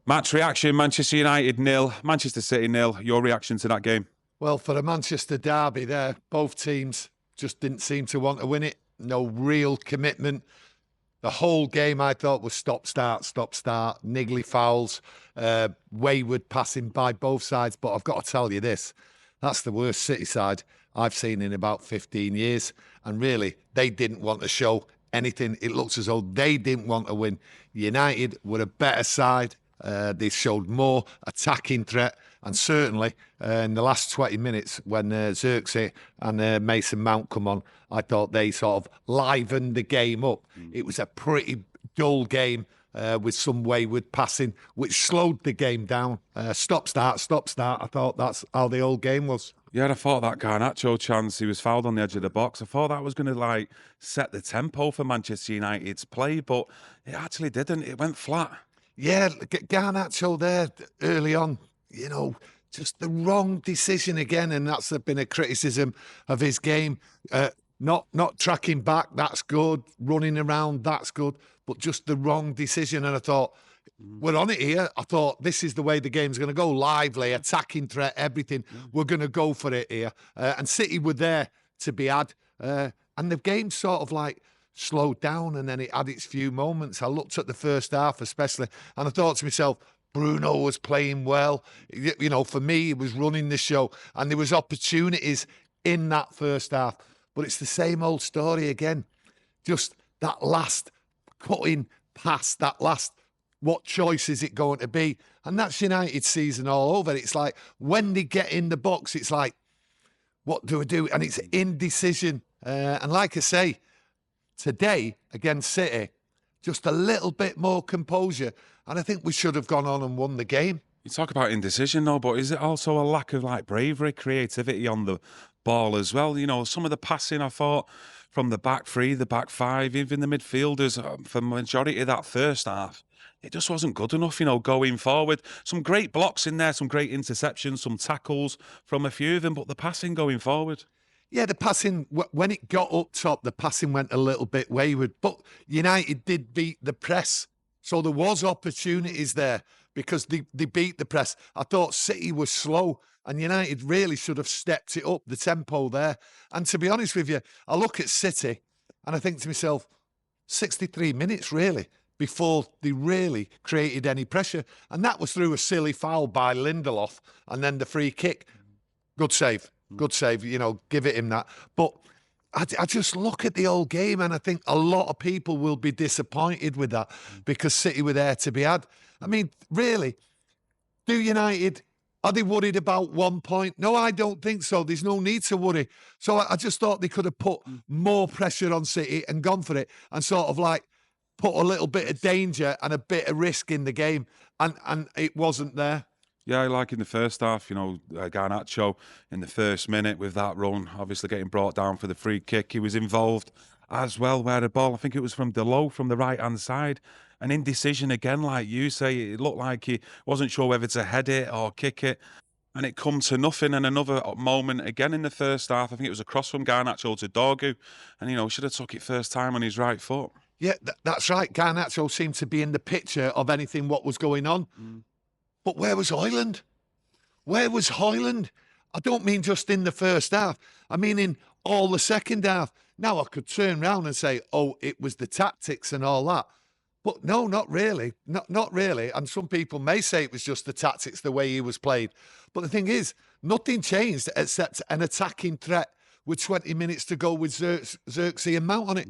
Match reaction, Manchester United 0, Manchester City 0. Your reaction to that game? Well, for a Manchester derby there, both teams just didn't seem to want to win it. No real commitment. The whole game I thought was stop-start, niggly fouls, wayward passing by both sides. But I've got to tell you this, that's the worst City side I've seen in about 15 years. And really, they didn't want to show anything. It looks as though they didn't want to win. United were a better side. They showed more attacking threat, and certainly in the last 20 minutes when Xerxes and Mason Mount come on, I thought they sort of livened the game up. It was a pretty dull game with some wayward passing, which slowed the game down. Stop-start. I thought that's how the whole game was. Yeah, I thought that Garnacho chance, he was fouled on the edge of the box. I thought that was going to set the tempo for Manchester United's play, but it actually didn't. It went flat. Yeah, Garnacho there early on, just the wrong decision again, and that's been a criticism of his game. Not tracking back, that's good. Running around, that's good. But just the wrong decision, and I thought, we're on it here. I thought this is the way the game's going to go. Lively, attacking threat, everything. We're going to go for it here. And City were there to be had. And the game sort of slowed down, and then it had its few moments. I looked at the first half especially, and I thought to myself, Bruno was playing well. For me, he was running the show, and there was opportunities in that first half. But it's the same old story again. Just that last cutting pass, that last, what choice is it going to be? And that's United season all over. It's like, when they get in the box, it's like, what do I do? And it's indecision. And like I say, today, against City, just a little bit more composure. And I think we should have gone on and won the game. You talk about indecision, though, but is it also a lack of bravery, creativity on the ball as well? Some of the passing, I thought, from the back three, the back five, even the midfielders, for the majority of that first half, it just wasn't good enough, going forward. Some great blocks in there, some great interceptions, some tackles from a few of them, but the passing going forward. Yeah, the passing, when it got up top, the passing went a little bit wayward. But United did beat the press. So there was opportunities there because they beat the press. I thought City was slow, and United really should have stepped it up, the tempo there. And to be honest with you, I look at City and I think to myself, 63 minutes really before they really created any pressure. And that was through a silly foul by Lindelof and then the free kick. Good save. Good save, give it him that. But I just look at the old game and I think a lot of people will be disappointed with that because City were there to be had. I mean, really, are they worried about 1 point? No, I don't think so. There's no need to worry. So I just thought they could have put more pressure on City and gone for it and sort of put a little bit of danger and a bit of risk in the game. And it wasn't there. Yeah, like in the first half, Garnacho in the first minute with that run, obviously getting brought down for the free kick. He was involved as well where the ball, I think it was from Delo from the right-hand side. An indecision again, like you say. It looked like he wasn't sure whether to head it or kick it. And it come to nothing. And another moment again in the first half, I think it was a cross from Garnacho to Dorgu. And, should have took it first time on his right foot. Yeah, that's right. Garnacho seemed to be in the picture of anything what was going on. But where was Hland? Where was Hland? I don't mean just in the first half. I mean in all the second half. Now I could turn around and say, oh, it was the tactics and all that. But no, not really. Not really. And some people may say it was just the tactics, the way he was played. But the thing is, nothing changed except an attacking threat with 20 minutes to go with Xerxes and Mount on it.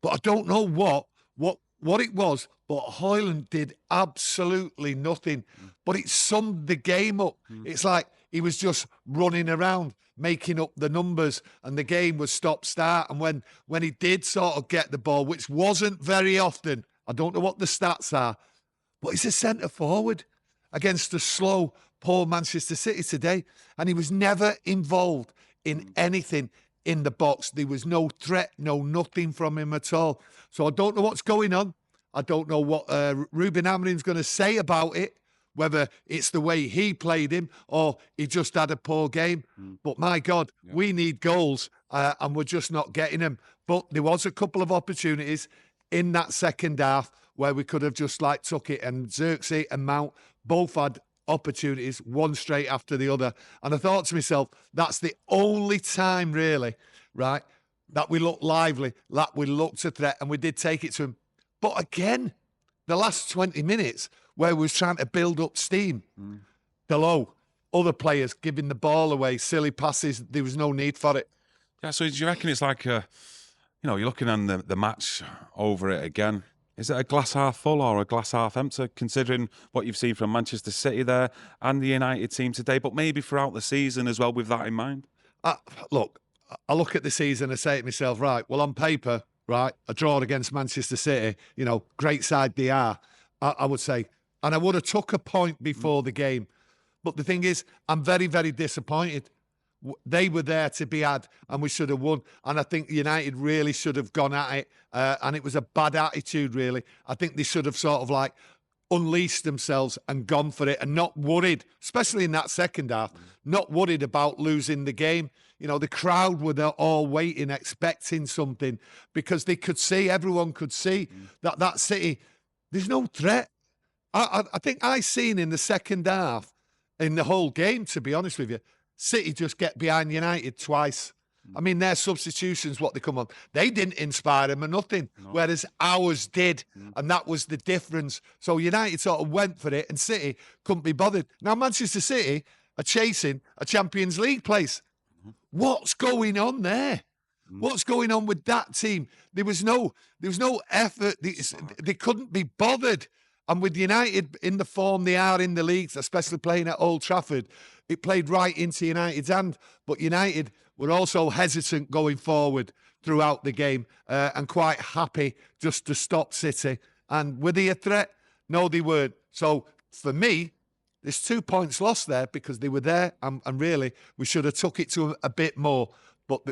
But I don't know what it was, but Hland did absolutely nothing. But it summed the game up. It's like he was just running around, making up the numbers, and the game was stop-start. And when he did sort of get the ball, which wasn't very often, I don't know what the stats are, but he's a centre-forward against a slow, poor Manchester City today, and he was never involved in anything in the box. There was no threat, no nothing from him at all. So I don't know what's going on. I don't know what Ruben Amorim's going to say about it, whether it's the way he played him or he just had a poor game. But my God, we need goals and we're just not getting them. But there was a couple of opportunities in that second half where we could have just like took it, and Xerxes and Mount both had opportunities, one straight after the other. And I thought to myself, that's the only time really, right, that we looked lively, that we looked a threat, and we did take it to him. But again, the last 20 minutes where we was trying to build up steam, below, other players giving the ball away, silly passes, there was no need for it. Yeah, so do you reckon it's like, you're looking on the match over it again. Is it a glass half full or a glass half empty, considering what you've seen from Manchester City there and the United team today, but maybe throughout the season as well with that in mind? Look, I look at the season and say to myself, right, well, on paper, right, a draw against Manchester City, great side they are, I would say. And I would have took a point before the game. But the thing is, I'm very, very disappointed. They were there to be had, and we should have won. And I think United really should have gone at it. And it was a bad attitude, really. I think they should have sort of like unleashed themselves and gone for it, and not worried, especially in that second half, not worried about losing the game. The crowd were there all waiting, expecting something, because they could see, everyone could see that City, there's no threat. I think I seen in the second half, in the whole game, to be honest with you, City just get behind United twice. I mean, their substitutions, what they come on, they didn't inspire them or nothing, whereas ours did, and that was the difference. So United sort of went for it, and City couldn't be bothered. Now, Manchester City are chasing a Champions League place. What's going on there? What's going on with that team? There was no effort. They couldn't be bothered. And with United in the form they are in the leagues, especially playing at Old Trafford, it played right into United's hand. But United were also hesitant going forward throughout the game, and quite happy just to stop City. And were they a threat? No, they weren't. So for me, there's 2 points lost there because they were there, and really we should have took it to a bit more. But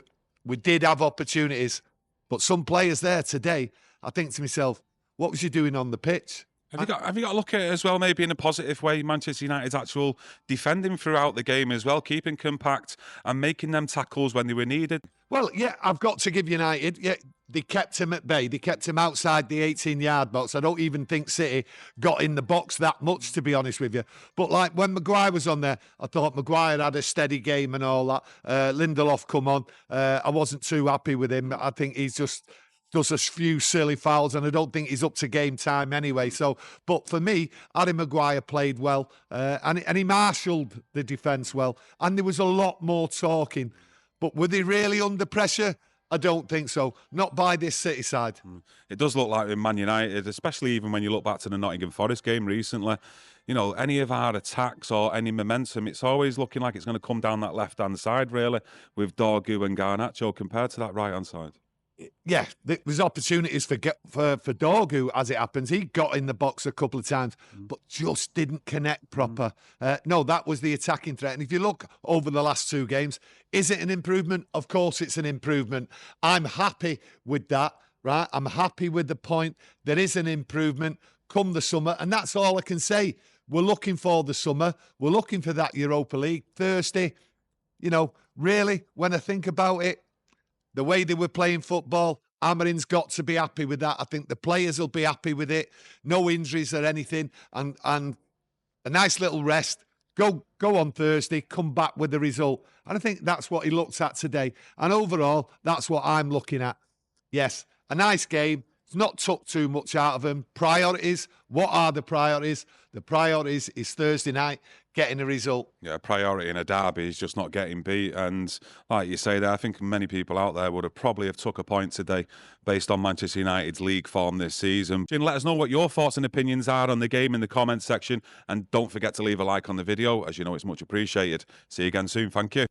we did have opportunities. But some players there today, I think to myself, what was you doing on the pitch? Have you got to look at it as well, maybe in a positive way, Manchester United's actual defending throughout the game as well, keeping compact and making them tackles when they were needed? Well, yeah, I've got to give United, they kept him at bay. They kept him outside the 18-yard box. I don't even think City got in the box that much, to be honest with you. But like when Maguire was on there, I thought Maguire had a steady game and all that. Lindelof come on. I wasn't too happy with him. I think he's just does a few silly fouls, and I don't think he's up to game time anyway. So, but for me, Harry Maguire played well, and he marshalled the defence well, and there was a lot more talking. But were they really under pressure? I don't think so. Not by this City side. It does look like with Man United, especially even when you look back to the Nottingham Forest game recently, any of our attacks or any momentum, it's always looking like it's going to come down that left-hand side, really, with Dorgu and Garnacho compared to that right-hand side. Yeah, there was opportunities for Dorgu, as it happens. He got in the box a couple of times, but just didn't connect proper. No, that was the attacking threat. And if you look over the last 2 games, is it an improvement? Of course it's an improvement. I'm happy with that, right? I'm happy with the point. There is an improvement come the summer, and that's all I can say. We're looking for the summer. We're looking for that Europa League. Thursday, really, when I think about it, the way they were playing football, Amarin's got to be happy with that. I think the players will be happy with it. No injuries or anything. And a nice little rest. Go on Thursday, come back with the result. And I think that's what he looks at today. And overall, that's what I'm looking at. Yes, a nice game. It's not took too much out of him. Priorities. What are the priorities? The priorities is Thursday night, getting a result. Yeah, a priority in a derby is just not getting beat. And like you say there, I think many people out there would have probably have took a point today based on Manchester United's league form this season. Let us know what your thoughts and opinions are on the game in the comments section. And don't forget to leave a like on the video, as you know it's much appreciated. See you again soon. Thank you.